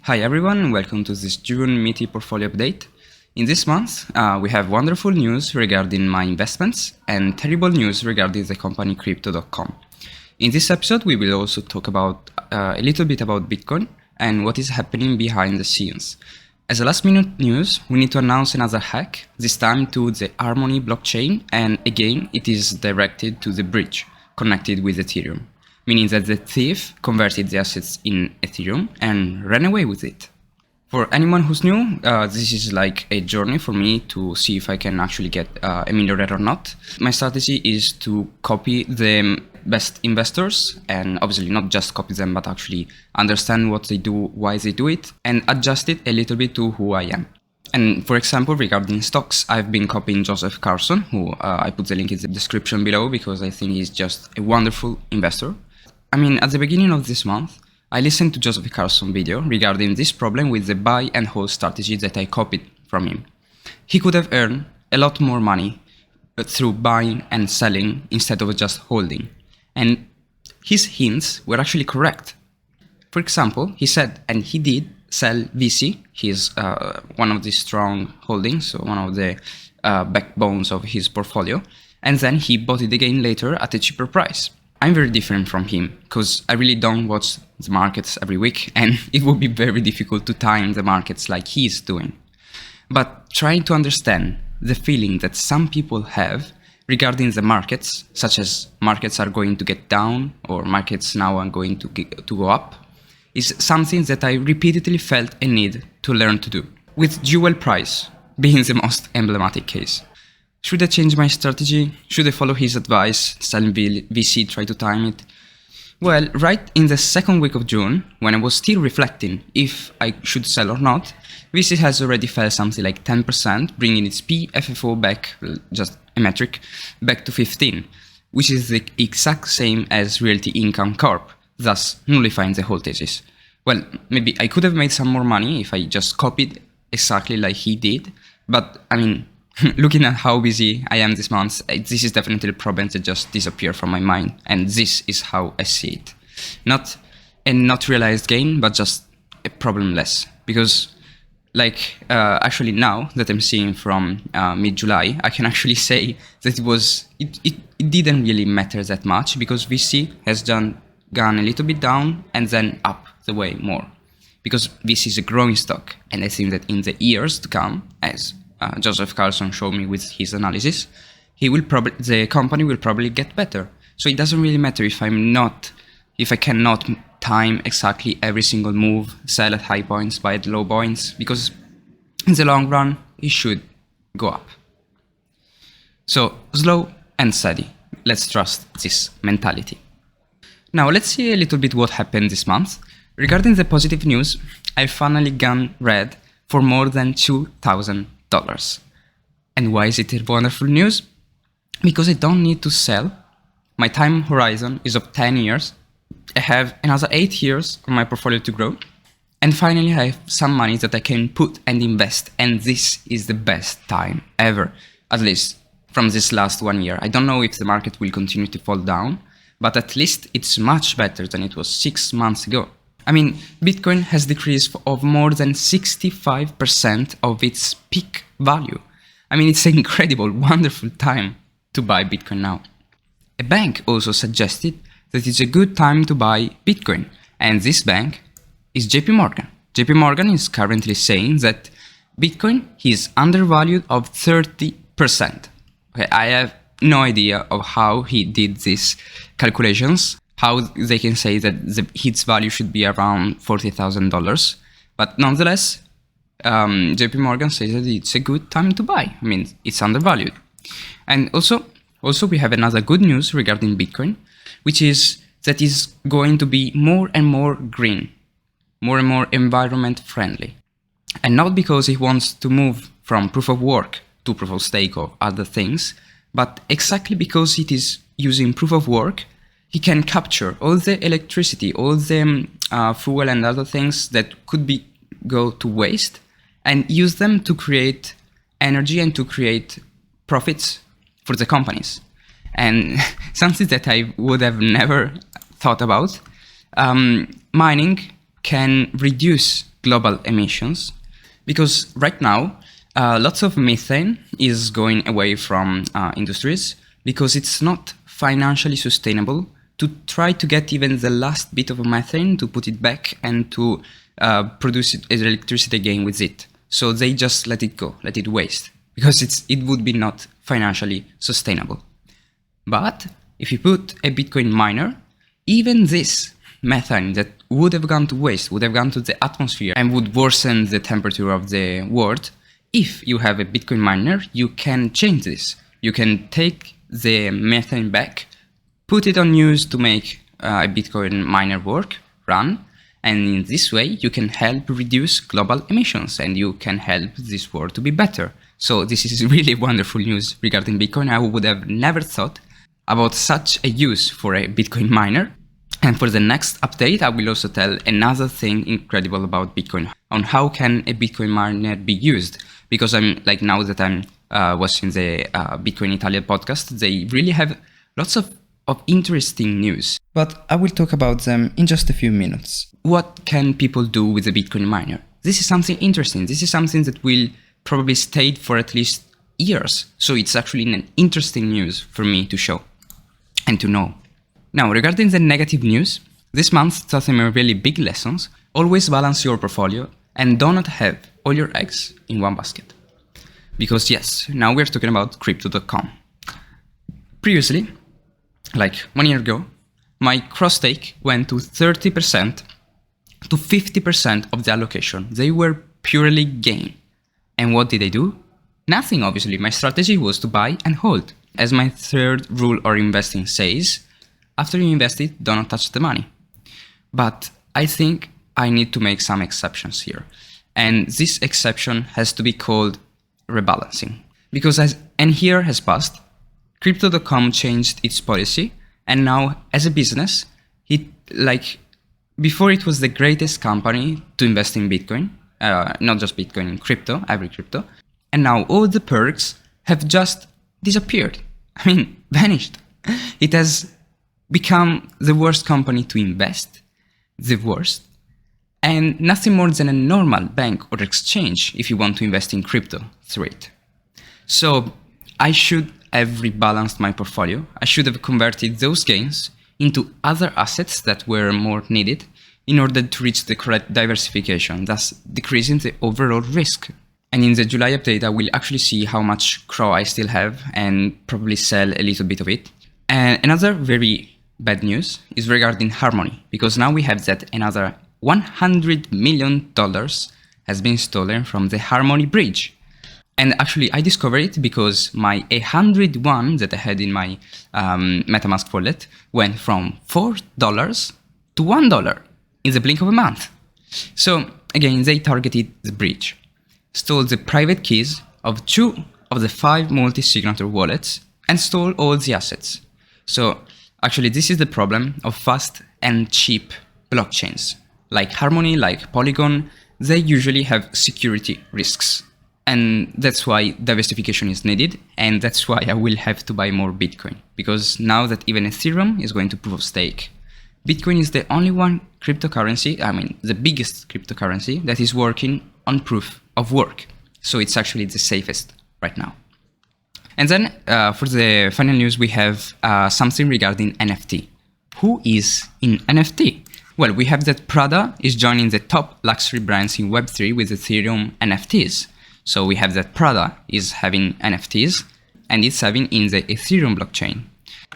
Hi everyone, welcome to this June MITY portfolio update. In this month, we have wonderful news regarding my investments and terrible news regarding the company crypto.com. In this episode, we will also talk about a little bit about Bitcoin and what is happening behind the scenes. As a last minute news, we need to announce another hack, this time to the Harmony blockchain, and again, it is directed to the bridge connected with Ethereum, meaning that the thief converted the assets in Ethereum and ran away with it. For anyone who's new, this is like a journey for me to see if I can actually get a millionaire or not. My strategy is to copy the best investors, and obviously not just copy them, but actually understand what they do, why they do it, and adjust it a little bit to who I am. And for example, regarding stocks, I've been copying Joseph Carlson, who I put the link in the description below because I think he's just a wonderful investor. At the beginning of this month, I listened to Joseph Carlson's video regarding this problem with the buy and hold strategy that I copied from him. He could have earned a lot more money through buying and selling instead of just holding. And his hints were actually correct. For example, he said, and he did, sell VICI, his one of the strong holdings, so one of the backbones of his portfolio, and then he bought it again later at a cheaper price. I'm very different from him because I really don't watch the markets every week, and it would be very difficult to time the markets like he's doing. But trying to understand the feeling that some people have regarding the markets, such as markets are going to get down or markets now are going to go up, is something that I repeatedly felt a need to learn to do, with dual price being the most emblematic case. Should I change my strategy? Should I follow his advice, selling VC, try to time it? Well, right in the second week of June, when I was still reflecting if I should sell or not, VC has already fell something like 10%, bringing its PFFO back, just a metric, back to 15, which is the exact same as Realty Income Corp, thus nullifying the whole thesis. Well, maybe I could have made some more money if I just copied exactly like he did, but looking at how busy I am this month, this is definitely a problem that just disappeared from my mind, and this is how I see it. Not a not realized gain, but just a problem less. Because, actually now that I'm seeing from mid-July, I can actually say that it didn't really matter that much, because VC has gone a little bit down and then up the way more. Because VC is a growing stock, and I think that in the years to come, as Joseph Carlson showed me with his analysis, the company will probably get better. So it doesn't really matter if I cannot time exactly every single move, sell at high points, buy at low points, because in the long run, it should go up. So slow and steady. Let's trust this mentality. Now let's see a little bit what happened this month. Regarding the positive news, I finally gone red for more than $2,000. And why is it a wonderful news? Because I don't need to sell. My time horizon is of 10 years. I have another 8 years on my portfolio to grow. And finally, I have some money that I can put and invest. And this is the best time ever, at least from this last 1 year. I don't know if the market will continue to fall down, but at least it's much better than it was 6 months ago. Bitcoin has decreased of more than 65% of its peak value. It's an incredible, wonderful time to buy Bitcoin now. A bank also suggested that it's a good time to buy Bitcoin, and this bank is JP Morgan. JP Morgan is currently saying that Bitcoin is undervalued of 30%. Okay, I have no idea of how he did these calculations, how they can say that its value should be around $40,000. But nonetheless, JP Morgan says that it's a good time to buy. It's undervalued. And also we have another good news regarding Bitcoin, which is that it's going to be more and more green, more and more environment friendly. And not because it wants to move from proof of work to proof of stake or other things, but exactly because it is using proof of work, he can capture all the electricity, all the fuel and other things that could go to waste, and use them to create energy and to create profits for the companies. And something that I would have never thought about, mining can reduce global emissions, because right now, lots of methane is going away from industries because it's not financially sustainable to try to get even the last bit of methane to put it back and to produce electricity again with it. So they just let it go, let it waste, because it would be not financially sustainable. But if you put a Bitcoin miner, even this methane that would have gone to waste, would have gone to the atmosphere and would worsen the temperature of the world, if you have a Bitcoin miner, you can change this. You can take the methane back, put it on use to make a Bitcoin miner run, and in this way you can help reduce global emissions and you can help this world to be better. So this is really wonderful news regarding Bitcoin. I would have never thought about such a use for a Bitcoin miner. And for the next update, I will also tell another thing incredible about Bitcoin, on how can a Bitcoin miner be used. Because I'm like, now that I'm watching the Bitcoin Italia podcast, they really have lots of interesting news. But I will talk about them in just a few minutes. What can people do with a Bitcoin miner? This is something interesting. This is something that will probably stay for at least years. So it's actually an interesting news for me to show and to know. Now, regarding the negative news, this month taught me really big lessons. Always balance your portfolio and do not have all your eggs in one basket. Because yes, now we're talking about crypto.com. Previously, like 1 year ago, my cross stake went to 30% to 50% of the allocation. They were purely gain. And what did I do? Nothing, obviously. My strategy was to buy and hold. As my third rule of investing says, after you invest it, do not touch the money. But I think I need to make some exceptions here. And this exception has to be called rebalancing. Because as a year has passed, crypto.com changed its policy. And now as a business, before it was the greatest company to invest in Bitcoin, not just Bitcoin, in crypto, every crypto. And now all the perks have just disappeared. I mean, vanished. It has become the worst company to invest, the worst, and nothing more than a normal bank or exchange if you want to invest in crypto through it. So I should have rebalanced my portfolio. I should have converted those gains into other assets that were more needed in order to reach the correct diversification, thus decreasing the overall risk. And in the July update, I will actually see how much CRO I still have and probably sell a little bit of it. And another very bad news is regarding Harmony, because now we have that another $100 million has been stolen from the Harmony bridge. And actually I discovered it because my 101 that I had in my MetaMask wallet went from $4 to $1 in the blink of a month. So again, they targeted the bridge, stole the private keys of 2 of the 5 multi-signature wallets and stole all the assets. So actually, this is the problem of fast and cheap blockchains. Like Harmony, like Polygon, they usually have security risks. And that's why diversification is needed. And that's why I will have to buy more Bitcoin. Because now that even Ethereum is going to proof of stake, Bitcoin is the only one cryptocurrency, the biggest cryptocurrency that is working on proof of work. So it's actually the safest right now. And then for the final news, we have something regarding NFT. Who is in NFT? Well, we have that Prada is joining the top luxury brands in Web3 with Ethereum NFTs. So we have that Prada is having NFTs and it's having in the Ethereum blockchain.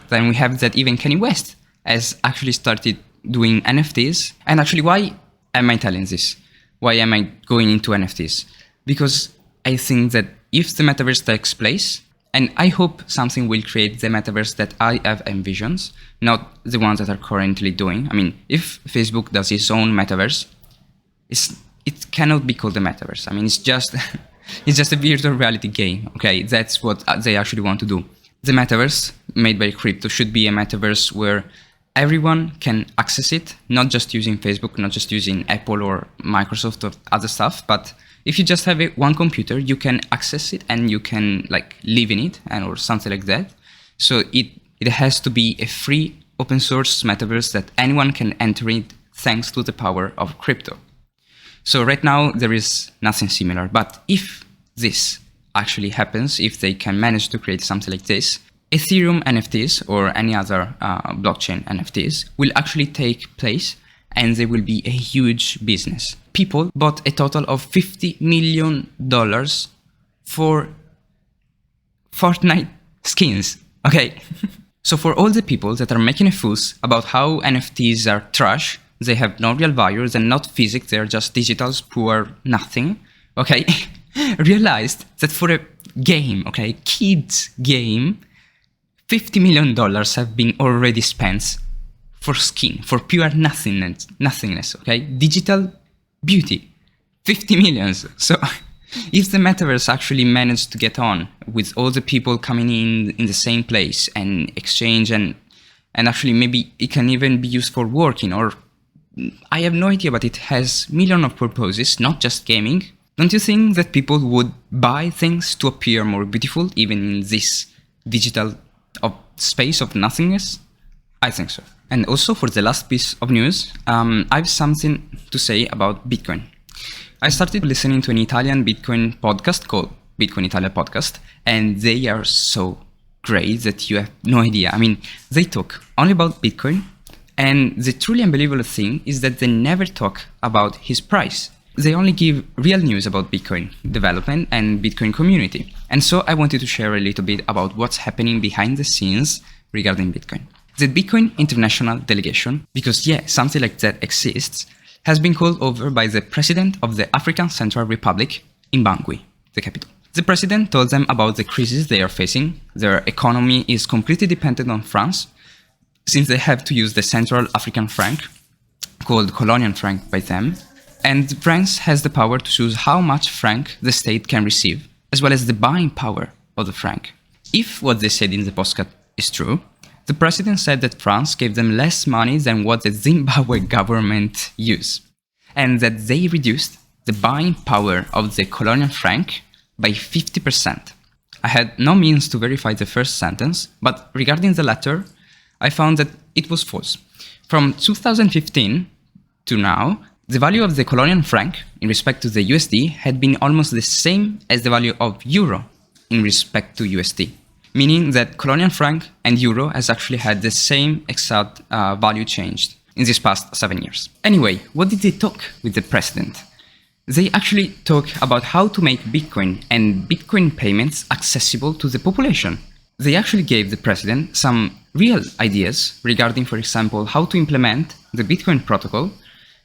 Then we have that even Kanye West has actually started doing NFTs. And actually, why am I telling this? Why am I going into NFTs? Because I think that if the Metaverse takes place, and I hope something will create the Metaverse that I have envisioned, not the ones that are currently doing. If Facebook does its own Metaverse, it cannot be called the Metaverse. It's just it's just a virtual reality game. Okay, that's what they actually want to do. The Metaverse made by crypto should be a Metaverse where everyone can access it, not just using Facebook, not just using Apple or Microsoft or other stuff, but if you just have one computer, you can access it and you can live in it or something like that. So it has to be a free open source metaverse that anyone can enter it thanks to the power of crypto. So right now there is nothing similar, but if this actually happens, if they can manage to create something like this, Ethereum NFTs or any other blockchain NFTs will actually take place, and they will be a huge business. People bought a total of $50 million for Fortnite skins, okay? So for all the people that are making a fuss about how NFTs are trash, they have no real value, they're not physics, they're just digitals, poor nothing, okay? Realized that for a game, okay, kids game, $50 million have been already spent for skin, for pure nothingness, okay? Digital beauty, 50 millions. So if the Metaverse actually managed to get on with all the people coming in the same place and exchange, and actually maybe it can even be used for working, or I have no idea, but it has millions of purposes, not just gaming. Don't you think that people would buy things to appear more beautiful, even in this digital space of nothingness? I think so. And also for the last piece of news, I have something to say about Bitcoin. I started listening to an Italian Bitcoin podcast called Bitcoin Italia Podcast, and they are so great that you have no idea. I mean, they talk only about Bitcoin, and the truly unbelievable thing is that they never talk about his price. They only give real news about Bitcoin development and Bitcoin community. And so I wanted to share a little bit about what's happening behind the scenes regarding Bitcoin. The Bitcoin International Delegation, because yeah, something like that exists, has been called over by the president of the African Central Republic in Bangui, the capital. The president told them about the crisis they are facing. Their economy is completely dependent on France, since they have to use the Central African franc, called colonial franc by them, and France has the power to choose how much franc the state can receive, as well as the buying power of the franc. If what they said in the postcard is true, the president said that France gave them less money than what the Zimbabwe government used, and that they reduced the buying power of the colonial franc by 50%. I had no means to verify the first sentence, but regarding the latter, I found that it was false. From 2015 to now, the value of the colonial franc in respect to the USD had been almost the same as the value of euro in respect to USD. Meaning that colonial franc and euro has actually had the same exact value changed in these past 7 years. Anyway, what did they talk with the president? They actually talk about how to make Bitcoin and Bitcoin payments accessible to the population. They actually gave the president some real ideas regarding, for example, how to implement the Bitcoin protocol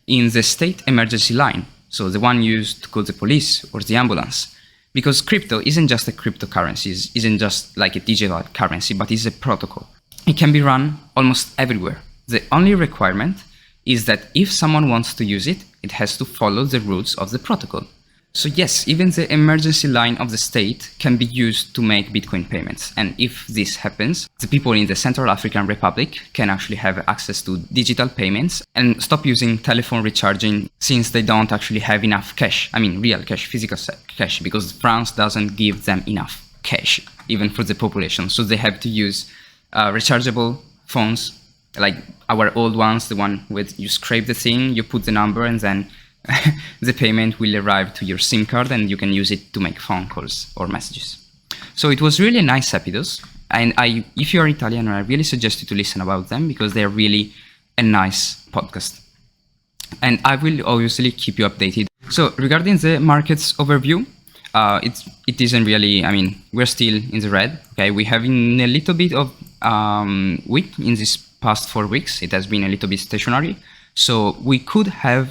in the state emergency line, so the one used to call the police or the ambulance. Because crypto isn't just a cryptocurrency, isn't just like a digital currency, but is a protocol. It can be run almost everywhere. The only requirement is that if someone wants to use it, it has to follow the rules of the protocol. So yes, even the emergency line of the state can be used to make Bitcoin payments. And if this happens, the people in the Central African Republic can actually have access to digital payments and stop using telephone recharging, since they don't actually have enough cash. I mean, real cash, physical cash, because France doesn't give them enough cash, even for the population. So they have to use rechargeable phones, like our old ones, the one with you scrape the thing, you put the number, and then the payment will arrive to your SIM card, and you can use it to make phone calls or messages. So it was really a nice episode, and if you're Italian, I really suggest you to listen about them, because they're really a nice podcast. And I will obviously keep you updated. So regarding the markets overview, it isn't really, I mean, we're still in the red. Okay, we have in a little bit of week in this past 4 weeks. It has been a little bit stationary. So we could have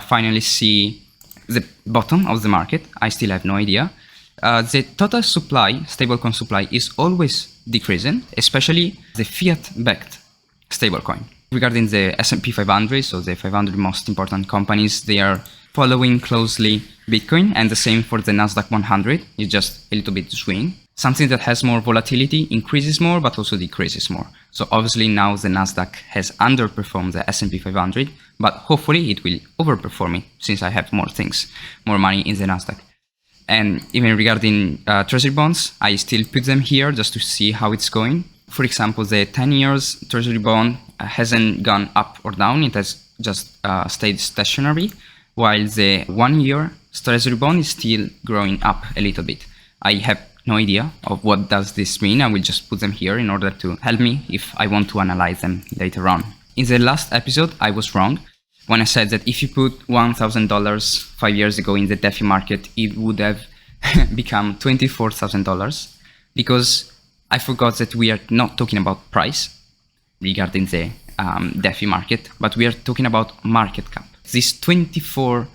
finally see the bottom of the market. I still have no idea. The total supply, stablecoin supply, is always decreasing, especially the fiat-backed stablecoin. Regarding the S&P 500, so the 500 most important companies, they are following closely Bitcoin, and the same for the Nasdaq 100. It's just a little bit swing. Something that has more volatility increases more, but also decreases more. So obviously now the Nasdaq has underperformed the S&P 500, but hopefully it will overperform it, since I have more things, more money in the Nasdaq. And even regarding treasury bonds, I still put them here just to see how it's going. For example, the 10 years treasury bond hasn't gone up or down. It has just stayed stationary. while the 1 year treasury bond is still growing up a little bit. I have no idea of what does this mean. I will just put them here in order to help me if I want to analyze them later on. In the last episode, I was wrong when I said that if you put $1,000 5 years ago in the DeFi market, it would have become $24,000, because I forgot that we are not talking about price regarding the DeFi market, but we are talking about market cap. This 24x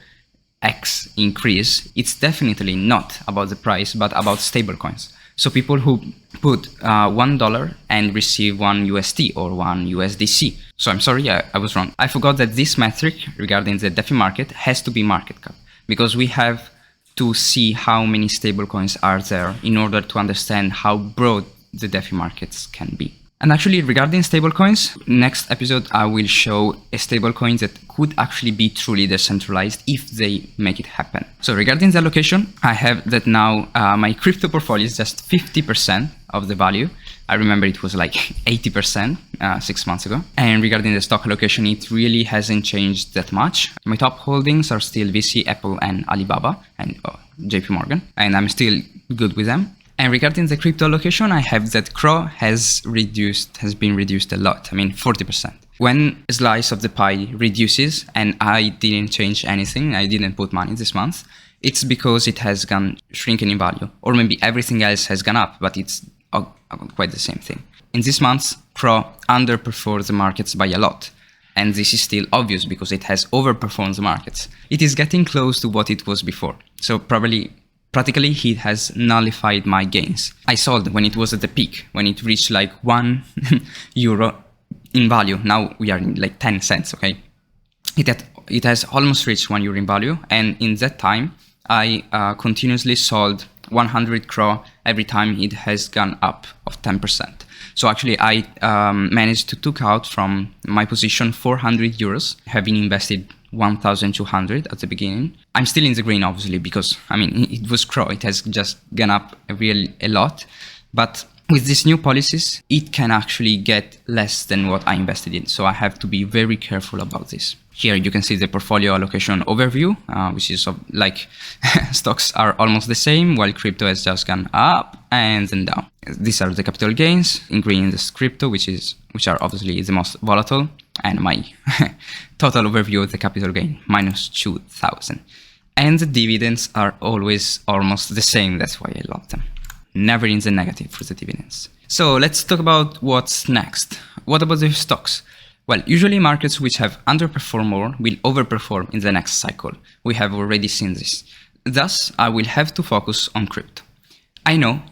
increase, it's definitely not about the price, but about stablecoins. So people who put $1 and receive $1 or $1 So I'm sorry, I was wrong. I forgot that this metric regarding the DeFi market has to be market cap, because we have to see how many stablecoins are there in order to understand how broad the DeFi markets can be. And actually, regarding stablecoins, next episode I will show a stablecoin that could actually be truly decentralized if they make it happen. So regarding the allocation, I have that now my crypto portfolio is just 50% of the value. I remember it was like 80% 6 months ago. And regarding the stock allocation, it really hasn't changed that much. My top holdings are still VICI, Apple, and Alibaba, and JP Morgan, and I'm still good with them. And regarding the crypto allocation, I have that CRO has been reduced a lot. I mean, 40%. When a slice of the pie reduces and I didn't change anything, I didn't put money this month, it's because it has gone shrinking in value. Or maybe everything else has gone up, but it's quite the same thing. In this month, CRO underperformed the markets by a lot. And this is still obvious because it has overperformed the markets. It is getting close to what it was before. So practically, it has nullified my gains. I sold when it was at the peak, when it reached like €1 in value. Now we are in like 10 cents, okay? It has almost reached €1 in value. And in that time, I continuously sold 100 CRO every time it has gone up of 10%. So actually, I managed to took out from my position €400, having invested 1,200 at the beginning. I'm still in the green, obviously, because I mean it was CRO. It has just gone up a lot. But with these new policies, it can actually get less than what I invested in. So I have to be very careful about this. Here you can see the portfolio allocation overview, which is like stocks are almost the same, while crypto has just gone up and then down. These are the capital gains. In green is crypto, which are obviously the most volatile, and my total overview of the capital gain, minus 2,000. And the dividends are always almost the same. That's why I love them. Never in the negative for the dividends. So let's talk about what's next. What about the stocks? Well, usually markets which have underperformed more will overperform in the next cycle. We have already seen this. Thus, I will have to focus on crypto. I know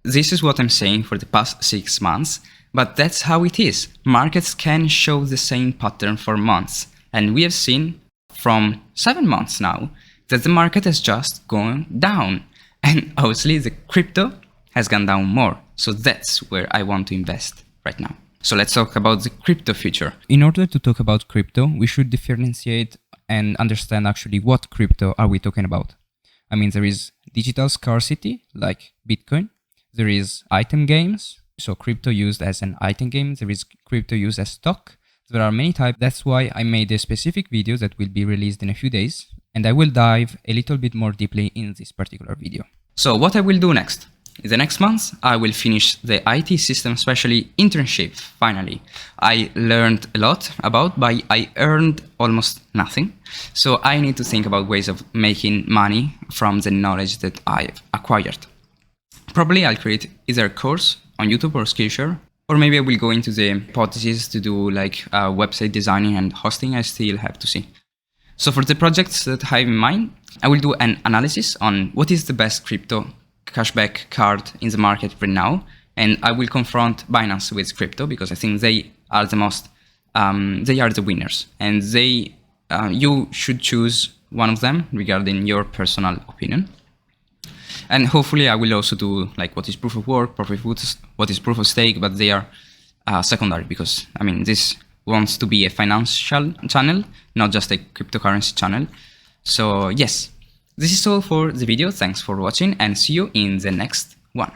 this is what I'm saying for the past 6 months, but that's how it is. Markets can show the same pattern for months. And we have seen from 7 months now that the market has just gone down. And obviously the crypto has gone down more. So that's where I want to invest right now. So let's talk about the crypto future. In order to talk about crypto, we should differentiate and understand actually what crypto are we talking about. I mean, there is digital scarcity like Bitcoin. There is item games. So crypto used as an item game. There is crypto used as stock. There are many types. That's why I made a specific video that will be released in a few days. And I will dive a little bit more deeply in this particular video. So what I will do next? In the next month, I will finish the IT system, especially internship, finally. I learned a lot but I earned almost nothing. So I need to think about ways of making money from the knowledge that I've acquired. Probably I'll create either a course on YouTube or Skillshare, or maybe I will go into the hypothesis to do like website designing and hosting. I still have to see. So for the projects that I have in mind, I will do an analysis on what is the best crypto cashback card in the market right now, and I will confront Binance with crypto because I think they are the most, they are the winners, and you should choose one of them regarding your personal opinion. And hopefully I will also do like what is proof of work, what is proof of stake, but they are secondary because I mean this wants to be a financial channel, not just a cryptocurrency channel. So yes, this is all for the video. Thanks for watching and see you in the next one.